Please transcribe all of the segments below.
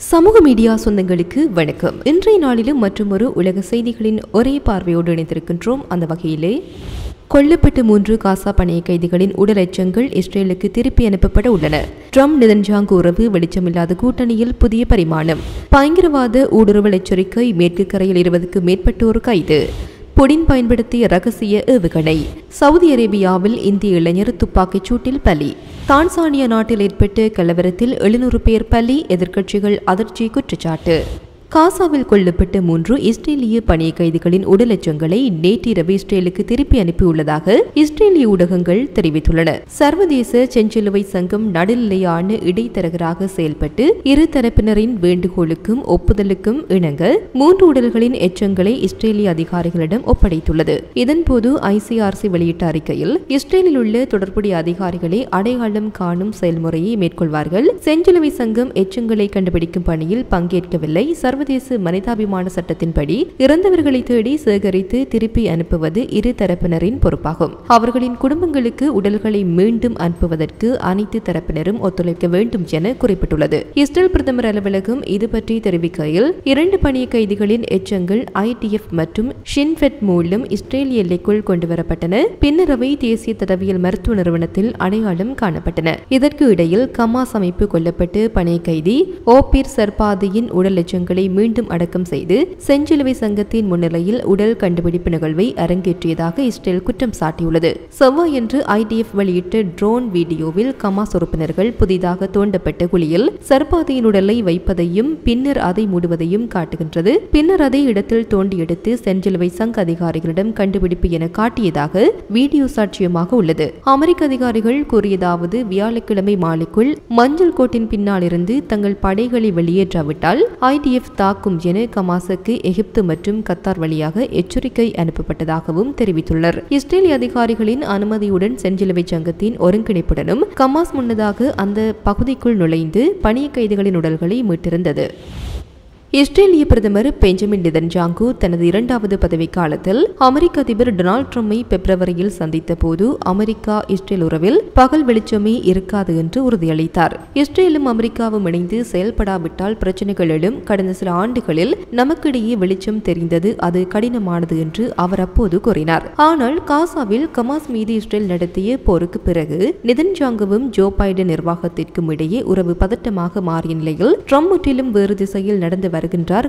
சமூக மீடியா சொந்தங்களுக்கு வணக்கம். இன்றைய நாளிலும் மற்றொரு உலக செய்திகளின் ஒரே பார்வையோடு இணைந்திருக்கின்றோம். அந்த வகையிலே கொல்லப்பட்ட 3 காசா பணைய கைதிகளின் உடல் எச்சங்கள் இஸ்ரேலுக்கு திருப்பி அனுப்பப்பட உள்ளன. ட்ரம்ப் நெதன்யாகு உறவு வெளிச்சமில்லாத கூட்டணியில் புதிய பரிமாணம். பயங்கரவாத ஊடுருவல் எச்சரிக்கை. மேற்கு கரையில் 20க்கு மேற்பட்டோர் கைது. புடின் பயன்படுத்திய ரகசிய ஏவுகணை. சவுதி அரேபியாவில் இந்திய இளைஞர் துப்பாக்கிச் சூட்டில் பலி. தான்சானியா நாட்டில் ஏற்பட்ட கலவரத்தில் 700 பேர் பலி. எதிர்க்கட்சிகள் அதிர்ச்சி குற்றச்சாட்டு. காசாவில் கொல்லப்பட்ட 3 இஸ்ரேலிய பணிய கைதிகளின் உடல் எச்சங்களை நேற்றிரவு இஸ்ரேலுக்கு திருப்பி அனுப்பியுள்ளதாக இஸ்ரேலிய ஊடகங்கள் தெரிவித்துள்ளன. சர்வதேச செஞ்சிலுவை சங்கம் நடுநிலையான இடைத்தரகராக செயல்பட்டு இரு தரப்பினரின் வேண்டுகோளுக்கும் ஒப்புதலுக்கும் இணங்க 3 உடல்களின் எச்சங்களை இஸ்ரேலிய அதிகாரிகளிடம் ஒப்படைத்துள்ளது. இதன்போது ஐசிஆர்சி வெளியிட்ட அறிக்கையில் இஸ்ரேலில் உள்ள தொடர்புடைய அதிகாரிகளை அடையாளம் காணும் செயல்முறையை மேற்கொள்வார்கள். செஞ்சிலுவை சங்கம் எச்சங்களை கண்டுபிடிக்கும் பணியில் பங்கேற்கவில்லை. சர்வதேச மனிதாபிமான சட்டத்தின்படி இறந்தவர்களை தேடி சேகரித்து திருப்பி அனுப்புவது இரு தரப்பினரின் பொறுப்பாகும். அவர்களின் குடும்பங்களுக்கு உடல்களை மீண்டும் அனுப்புவதற்கு அனைத்து தரப்பினரும் ஒத்துழைக்க வேண்டும் என குறிப்பிட்டுள்ளது. இஸ்ரேல் பிரதமர் அலுவலகம் இது பற்றி தெரிவிக்கையில் 2 பணிய கைதிகளின் எச்சங்கள் IDF மற்றும் ஷின்பெட் மூலம் இஸ்ரேலிய எல்லைக்குள் கொண்டுவரப்பட்டன. பின்னர் அவை தேசிய தடவியல் மருத்துவ நிறுவனத்தில் அடையாளம் காணப்பட்டன. இதற்கு இடையில் கமாஸ் அமைப்பு கொல்லப்பட்டு பணிய கைதி ஓபிர் சர்பாதியின் உடல் எச்சங்களை மீண்டும் அடக்கம் செய்து செஞ்சிலுவை சங்கத்தின் முன்னிலையில் உடல் கண்டுபிடிப்பு நிகழ்வை அரங்கேற்றியதாக இஸ்ரேல் குற்றம் சாட்டியுள்ளது. செவ்வாயன்று IDF வெளியிட்ட ட்ரோன் வீடியோவில் கமாஸ் உறுப்பினர்கள் புதிதாக தோண்டப்பட்ட குழியில் சர்பாதியின் உடலை வைப்பதையும் பின்னர் அதை மூடுவதையும் காட்டுகின்றது. பின்னர் அதை இடத்தில் தோண்டி எடுத்து செஞ்சிலுவை சங்க அதிகாரிகளிடம் கண்டுபிடிப்பு என காட்டியதாக வீடியோ சாட்சியமாக உள்ளது. அமெரிக்க அதிகாரிகள் கூறியதாவது, வியாழக்கிழமை மாலைக்குள் மஞ்சள் கோட்டின் பின்னால் இருந்து தங்கள் படைகளை வெளியேற்றாவிட்டால் IDF தாக்கும் என கமாஸுக்கு எகிப்து மற்றும் கத்தார் வழியாக எச்சரிக்கை அனுப்பப்பட்டதாகவும் தெரிவித்துள்ளனர். இஸ்ரேலிய அதிகாரிகளின் அனுமதியுடன் செஞ்சிலுவை சங்கத்தின் ஒருங்கிணைப்புடனும் கமாஸ் முன்னதாக அந்த பகுதிக்குள் நுழைந்து பணிய கைதிகளின் உடல்களை மீட்டிருந்தது. இஸ்ரேலிய பிரதமர் பெஞ்சமின் நெதன்யாகு தனது 2வது பதவிக்காலத்தில் அமெரிக்க அதிபர் டொனால்ட் ட்ரம்பை பிப்ரவரியில் சந்தித்த போது அமெரிக்கா இஸ்ரேல் உறவில் பகல் வெளிச்சமே இருக்காது என்று உறுதியளித்தார். இஸ்ரேலும் அமெரிக்காவும் இணைந்து செயல்படாவிட்டால் பிரச்சனைகள் எழும். கடந்த சில ஆண்டுகளில் நமக்கிடையே வெளிச்சம் தெரிந்தது, அது கடினமானது என்று அவர் அப்போது கூறினார். ஆனால் காசாவில் கமாஸ் மீது இஸ்ரேல் நடத்திய போருக்கு பிறகு நெதன்யாகுவும் ஜோ பைடன் நிர்வாகத்திற்கும் இடையே உறவு பதட்டமாக மாறிய நிலையில் ட்ரம்ப் முற்றிலும் வேறு திசையில் நடந்து வருகின்றார்.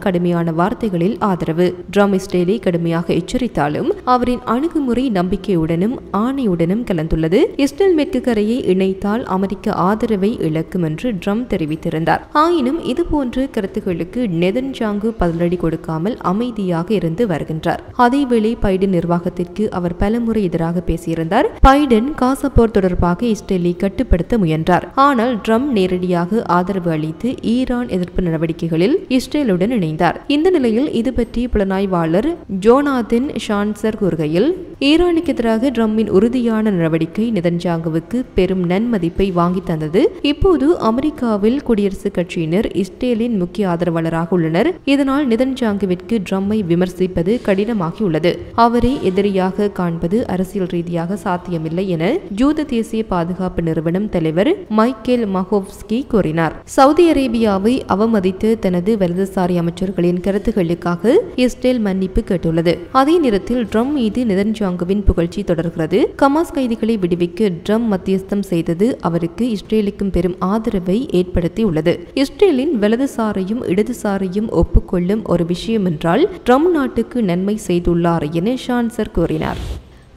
கடுமையான வார்த்தைகளில் ஆதரவு. ட்ரம்ப் இஸ்ரேலை கடுமையாக எச்சரித்தாலும் அவரின் அணுகுமுறை நம்பிக்கையுடனும் ஆணையுடனும் கலந்துள்ளது. இஸ்ரேல் மேற்கு கரையை இணைத்தால் அமெரிக்க ஆதரவை இழக்கும் என்று ட்ரம்ப் தெரிவித்திருந்தார். ஆயினும் இதுபோன்ற கருத்துக்களுக்கு நெதன்யாகு பதிலடி கொடுக்காமல் அமைதியாக இருந்து வருகின்றார். அதேவேளை பைடன் நிர்வாகத்திற்கு அவர் பலமுறை எதிராக பேசியிருந்தார். பைடன் காசா போர் தொடர்பாக இஸ்ரேலை கட்டுப்படுத்த முயன்றார். ஆனால் ட்ரம்ப் நேரடியாக ஆதரவு அளித்து ஈரான் எதிர்ப்பு நடவடிக்கைகளில் இஸ்ரேலுடன் இணைந்தார். இந்த நிலையில் இது பற்றி புலனாய்வாளர் ஜோனாதன் ஷான்சர் கூறுகையில், ஈரானுக்கு எதிராக ட்ரம்பின் உறுதியான நடவடிக்கை நெதன்யாகுவுக்கு பெரும் நன்மதிப்பை வாங்கி தந்தது. இப்போது அமெரிக்காவில் குடியரசுக் கட்சியினர் இஸ்ரேலின் முக்கிய ஆதரவாளராக உள்ளனர். இதனால் நெதன்யாகுவிற்கு ட்ரம்பை விமர்சிப்பது கடினமாகியுள்ளது. அவரை எதிரியாக காண்பது அரசியல் ரீதியாக சாத்தியமில்லை என ஜூத தேசிய பாதுகாப்பு நிறுவனம் தலைவர் மைக்கேல் மஹோவ்ஸ்கி கூறினார். சவுதி அரேபியாவை அவமதித்து தனது வலதுசாரி அமைச்சர்களின் கருத்துக்களுக்காக இஸ்ரேல் மன்னிப்பு கேட்டுள்ளது. அதே நேரத்தில் ட்ரம்ப் மீது நெதன்யாகுவின் புகழ்ச்சி தொடர்கிறது. கமாஸ் கைதிகளை விடுவிக்க ட்ரம்ப் மத்தியஸ்தம் செய்தது அவருக்கு இஸ்ரேலுக்கும் பெரும் ஆதரவை ஏற்படுத்தியுள்ளது. இஸ்ரேலின் வலதுசாரையும் இடதுசாரையும் ஒப்புக்கொள்ளும் ஒரு விஷயம் என்றால் ட்ரம்ப் நாட்டுக்கு நன்மை செய்துள்ளார் என ஷான்சர் கூறினார்.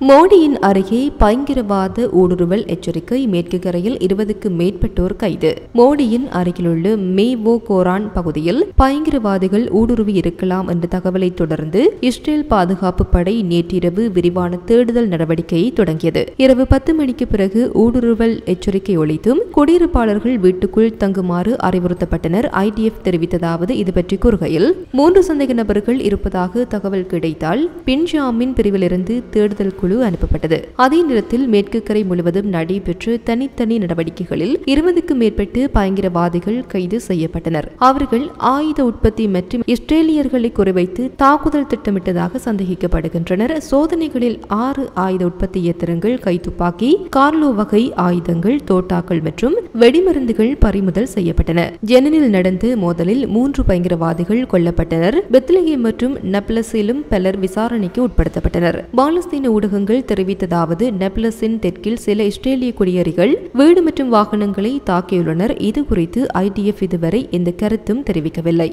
மோடியின் அருகே பயங்கரவாத ஊடுருவல் எச்சரிக்கை. மேற்கு கரையில் 20க்கு மேற்பட்டோர் கைது. மோடியின் அருகிலுள்ள மேவோ கோரான் பகுதியில் பயங்கரவாதிகள் ஊடுருவி இருக்கலாம் என்ற தகவலை தொடர்ந்து இஸ்ரேல் பாதுகாப்பு படை நேற்றிரவு விரிவான தேடுதல் நடவடிக்கையை தொடங்கியது. இரவு 10 மணிக்கு பிறகு ஊடுருவல் எச்சரிக்கை ஒலித்தும் குடியிருப்பாளர்கள் வீட்டுக்குள் தங்குமாறு அறிவுறுத்தப்பட்டனர். IDF தெரிவித்ததாவது, இது பற்றி கூறுகையில் 3 சந்தேக நபர்கள் இருப்பதாக தகவல் கிடைத்தால் பின்ஜாமின் பிரிவிலிருந்து தேடுதல் குழு குழு அனுப்பப்பட்டது. அதே நேரத்தில் மேற்கு கரை முழுவதும் நடைபெற்ற தனித்தனி நடவடிக்கைகளில் 20க்கும் மேற்பட்டு பயங்கரவாதிகள் கைது செய்யப்பட்டனர். அவர்கள் ஆயுத உற்பத்தி மற்றும் இஸ்ரேலியர்களை குறிவைத்து தாக்குதல் திட்டமிட்டதாக சந்தேகிக்கப்படுகின்றனர். சோதனைகளில் 6 ஆயுத உற்பத்தி இயந்திரங்கள், கைத்துப்பாக்கி, கார்லோ வகை ஆயுதங்கள், தோட்டாக்கள் மற்றும் வெடிமருந்துகள் பறிமுதல் செய்யப்பட்டன. ஜெனனில் நடந்த மோதலில் 3 பயங்கரவாதிகள் கொல்லப்பட்டனர். பெத்லகேம் மற்றும் நப்லஸிலும் பலர் விசாரணைக்கு உட்படுத்தப்பட்டனர். பாலஸ்தீன ஊடகங்கள் தெரிவித்ததாவது, நப்லஸின் தெற்கில் சில இஸ்ரேலிய குடியேறிகள் வீடு மற்றும் வாகனங்களை தாக்கியுள்ளனர். இது குறித்து IDF இதுவரை எந்த கருத்தும் தெரிவிக்கவில்லை.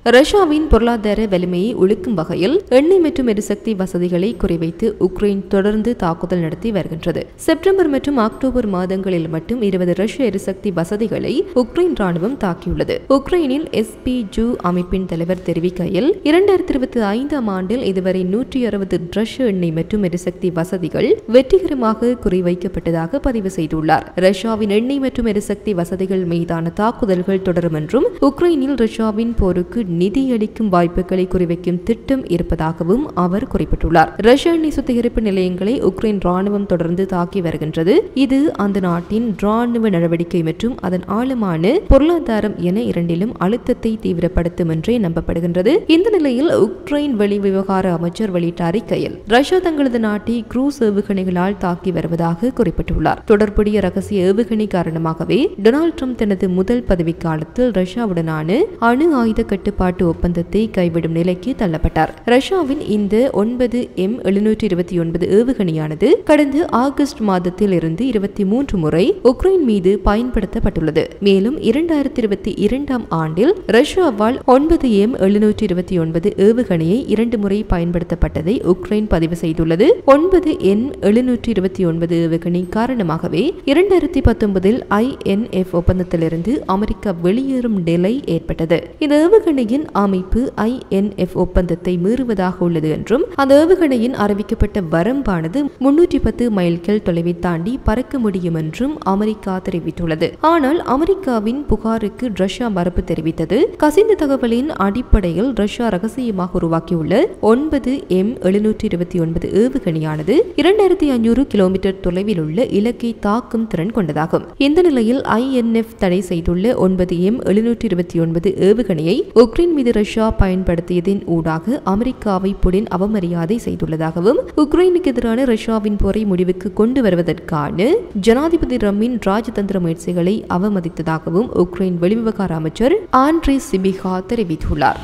ரஷ்யாவின் பொருளாதார வலிமையை ஒழுக்கும் வகையில் எண்ணெய் மற்றும் எரிசக்தி வசதிகளை குறிவைத்து உக்ரைன் தொடர்ந்து தாக்குதல் நடத்தி வருகின்றது. செப்டம்பர் மற்றும் அக்டோபர் மாதங்களில் மட்டும் 20 ரஷ்ய எரிசக்தி வசதிகளை உக்ரைன் ராணுவம் தாக்கியுள்ளது. உக்ரைனில் SPU அமைப்பின் தலைவர் தெரிவிக்கையில் 2025ஆம் ஆண்டில் இதுவரை 160 ரஷ்ய எண்ணெய் மற்றும் எரிசக்தி வசதிகள் வெற்றிகரமாக குறிவைக்கப்பட்டதாக பதிவு செய்துள்ளார். ரஷ்யாவின் எண்ணெய் மற்றும் எரிசக்தி வசதிகள் மீதான தாக்குதல்கள் தொடரும் என்றும் உக்ரைனில் ரஷ்யாவின் போருக்கு நிதியளிக்கும் வாய்ப்புகளை குறிவைக்கும் திட்டம் இருப்பதாகவும் அவர் குறிப்பிட்டுள்ளார். ரஷ்ய எண்ணெய் சுத்திகரிப்பு நிலையங்களை உக்ரைன் ராணுவம் தொடர்ந்து தாக்கி வருகின்றது. இது அந்த நாட்டின் ராணுவ நடவடிக்கை மற்றும் அதன் ஆழமான பொருளாதாரம் என இரண்டிலும் அழுத்தத்தை தீவிரப்படுத்தும் என்றே நம்பப்படுகின்றது. இந்த நிலையில் உக்ரைன் வெளிவிவகார அமைச்சர் வெளியிட்ட அறிக்கையில் ரஷ்யா தங்களது நாட்டை குரூஸ் ஏவுகணைகளால் தாக்கி வருவதாக குறிப்பிட்டுள்ளார். தொடர்புடைய ரகசிய ஏவுகணை காரணமாகவே டொனால்ட் ட்ரம்ப் தனது முதல் பதவிக்காலத்தில் ரஷ்யாவுடனான அணு ஆயுத கட்டுப்பாட்டு ஒப்பந்தத்தை கைவிடும் நிலைக்கு தள்ளப்பட்டார். ரஷ்யாவின் இந்த 9M729 ஏவுகணையானது கடந்த ஆகஸ்ட் மாதத்தில் இருந்து 23 முறை உக்ரைன் மீது பயன்படுத்தப்பட்டுள்ளது. மேலும் 2022ஆம் ஆண்டில் ரஷ்யாவால் 9M729 ஏவுகணையை 2 முறை பயன்படுத்தப்பட்டதை உக்ரைன் பதிவு செய்துள்ளது. 9M729 ஏவுகணை காரணமாகவே 2019இல் INF ஒப்பந்தத்திலிருந்து அமெரிக்கா வெளியேறும் நிலை ஏற்பட்டது. இந்த ஏவுகணையின் அமைப்பு INF ஒப்பந்தத்தை மீறுவதாக உள்ளது என்றும் அந்த ஏவுகணையின் அறிவிக்கப்பட்ட வரம்பானது 310 மைல்கள் தொலைவை தாண்டி பறக்க முடியும் என்றும் அமெரிக்கா தெரிவித்துள்ளது. ஆனால் அமெரிக்காவின் புகாருக்கு ரஷ்யா மறுப்பு தெரிவித்தது. கசிந்த தகவலின் அடிப்படையில் ரஷ்யா ரகசியமாக உருவாக்கியுள்ள 9M729 ஏவுகணையானது 2500 கிலோமீட்டர் தொலைவில் உள்ள இலக்கை தாக்கும் திறன் கொண்டதாகும். இந்த நிலையில் INF தடை செய்துள்ள 9M729 ஏவுகணையை உக்ரைன் மீது ரஷ்யா பயன்படுத்தியதின் ஊடாக அமெரிக்காவை புடின் அவமரியாதை செய்துள்ளதாகவும் உக்ரைனுக்கு எதிரான ரஷ்யாவின் போரை முடிவுக்கு கொண்டு வருவதற்கான ஜனாதிபதி ரம்மின் ராஜதந்திர முயற்சிகளை அவமதித்ததாகவும் உக்ரைன் வெளிவிவகார அமைச்சர் ஆண்ட்ரே சிபிகா தெரிவித்துள்ளார்.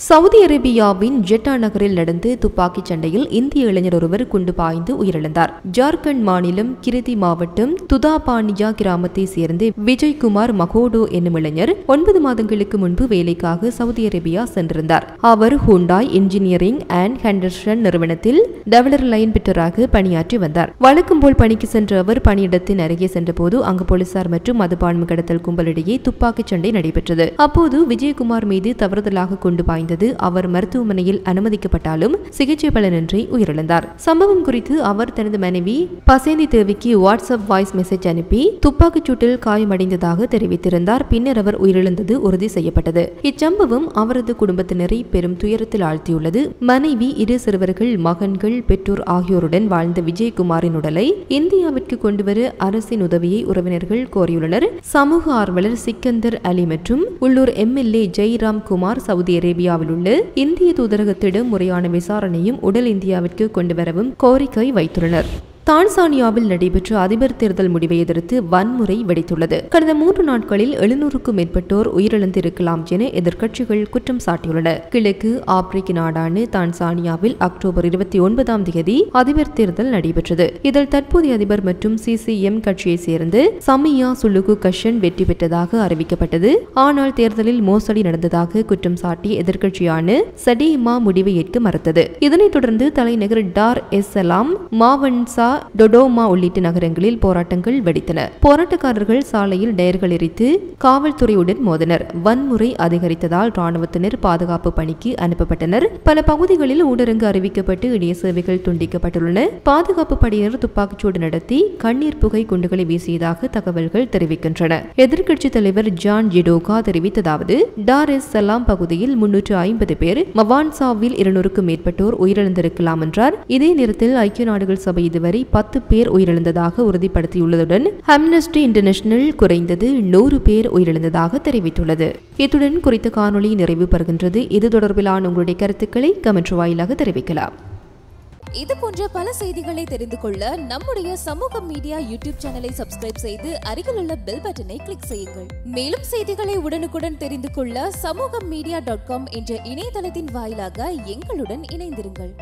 சவுதி அரேபியாவின் ஜெட்டா நகரில் நடந்த துப்பாக்கிச் சண்டையில் இந்திய இளைஞர் ஒருவர் குண்டு பாய்ந்து உயிரிழந்தார். ஜார்க்கண்ட் மாநிலம் கிரிதி மாவட்டம் துதாபானியா கிராமத்தை சேர்ந்த விஜய்குமார் மகோடோ என்னும் இளைஞர் 9 மாதங்களுக்கு முன்பு வேலைக்காக சவுதி அரேபியா சென்றிருந்தார். அவர் ஹூண்டாய் இன்ஜினியரிங் அண்ட் ஹெண்டர்சன் நிறுவனத்தில் டெவலர் லைன் பிட்டராக பணியாற்றி வந்தார். வழக்கம் போல் பணிக்கு சென்ற அவர் பணியிடத்தின் அருகே சென்றபோது அங்கு போலீசார் மற்றும் மதுபானம் கடத்தல் கும்பலிடையே துப்பாக்கிச் சண்டை நடைபெற்றது. அப்போது விஜயகுமார் மீது தவறுதலாக குண்டு பாய்ந்தது. அவர் மருத்துவமனையில் அனுமதிக்கப்பட்டாலும் சிகிச்சை பலனின்றி உயிரிழந்தார். சம்பவம் குறித்து அவர் தனது மனைவி பசேந்தி தேவிக்கு வாட்ஸ்அப் வாய்ஸ் மெசேஜ் அனுப்பி துப்பாக்கிச் சூட்டில் காயமடைந்ததாக தெரிவித்திருந்தார். பின்னர் அவர் உயிரிழந்தது உறுதி செய்யப்பட்டது. இச்சம்பவம் அவரது குடும்பத்தினரை பெரும் துயரத்தில் ஆழ்த்தியுள்ளது. மனைவி, 2 சிறுவர்கள், மகன்கள், பெற்றோர் ஆகியோருடன் வாழ்ந்த விஜயகுமாரின் உடலை இந்தியாவிற்கு கொண்டுவர அரசின் உதவியை உறவினர்கள் கோரியுள்ளனர். சமூக ஆர்வலர் சிக்கந்தர் அலி மற்றும் உள்ளூர் MLA Jairam Kumar Saudi Arabia உள்ள இந்திய தூதரகத்திடம் முறையான விசாரணையும் உடல் இந்தியாவிற்கு கொண்டு வரவும் கோரிக்கை வைத்துள்ளனர். தான்சானியாவில் நடைபெற்ற அதிபர் தேர்தல் முடிவை எதிர்த்து வன்முறை வெடித்துள்ளது. கடந்த 3 நாட்களில் 700க்கும் மேற்பட்டோர் உயிரிழந்திருக்கலாம் என எதிர்க்கட்சிகள் குற்றம் சாட்டியுள்ளன. கிழக்கு ஆப்பிரிக்க நாடான தான்சானியாவில் அக்டோபர் 29ஆம் தேதி அதிபர் தேர்தல் நடைபெற்றது. இதில் தற்போதைய அதிபர் மற்றும் CCM கட்சியை சேர்ந்து சமியா சுலுகு கஷன் வெற்றி பெற்றதாக அறிவிக்கப்பட்டது. ஆனால் தேர்தலில் மோசடி நடந்ததாக குற்றம் சாட்டி எதிர்க்கட்சியான சடேமா முடிவை ஏற்க மறுத்தது. இதனைத் தொடர்ந்து தலைநகர் டார் எஸ் சலாம் மாவன்சா டொடோமா உள்ளிட்ட நகரங்களில் போராட்டங்கள் வெடித்தன. போராட்டக்காரர்கள் சாலையில் டயர்கள் எரித்து காவல்துறையுடன் மோதினர். வன்முறை அதிகரித்ததால் ராணுவத்தினர் பாதுகாப்பு பணிக்கு அனுப்பப்பட்டனர். பல பகுதிகளில் ஊரடங்கு அறிவிக்கப்பட்டு இணைய சேவைகள் துண்டிக்கப்பட்டுள்ளன. பாதுகாப்பு படையினர் துப்பாக்கிச்சூடு நடத்தி கண்ணீர் புகை குண்டுகளை வீசியதாக தகவல்கள் தெரிவிக்கின்றன. எதிர்க்கட்சித் தலைவர் ஜான் ஜிடோகா தெரிவித்ததாவது, டார் எஸ் சலாம் பகுதியில் 350 பேர், மவான்சாவில் 200க்கும் மேற்பட்டோர் உயிரிழந்திருக்கலாம் என்றார். இதே நேரத்தில் ஐக்கிய நாடுகள் சபை இதுவரை 10 பேர் உயிரிழந்ததாக உறுதிப்படுத்தியுள்ளதுடன் அம்னஸ்டி இன்டர்நேஷனல் குறைந்தது 100 பேர் உயிரிழந்ததாக தெரிவித்துள்ளது. இத்துடன் குறித்த காணொளி நிறைவு பெறுகின்றது. இது தொடர்பிலான உங்களுடைய கருத்துக்களை கமெண்ட் வாயிலாக தெரிவிக்கலாம். இது போன்ற பல செய்திகளை தெரிந்து கொள்ள நம்முடைய சமூக மீடியா யூடியூப் சேனலை சப்ஸ்கிரைப் செய்து அருகில் உள்ள பெல் பட்டனை கிளிக் செய்யுங்கள். மேலும் செய்திகளை உடனுக்குடன் தெரிந்து கொள்ள சமூகமீடியா.com என்ற இணையதளத்தின் வாயிலாக எங்களுடன் இணைந்திருங்கள்.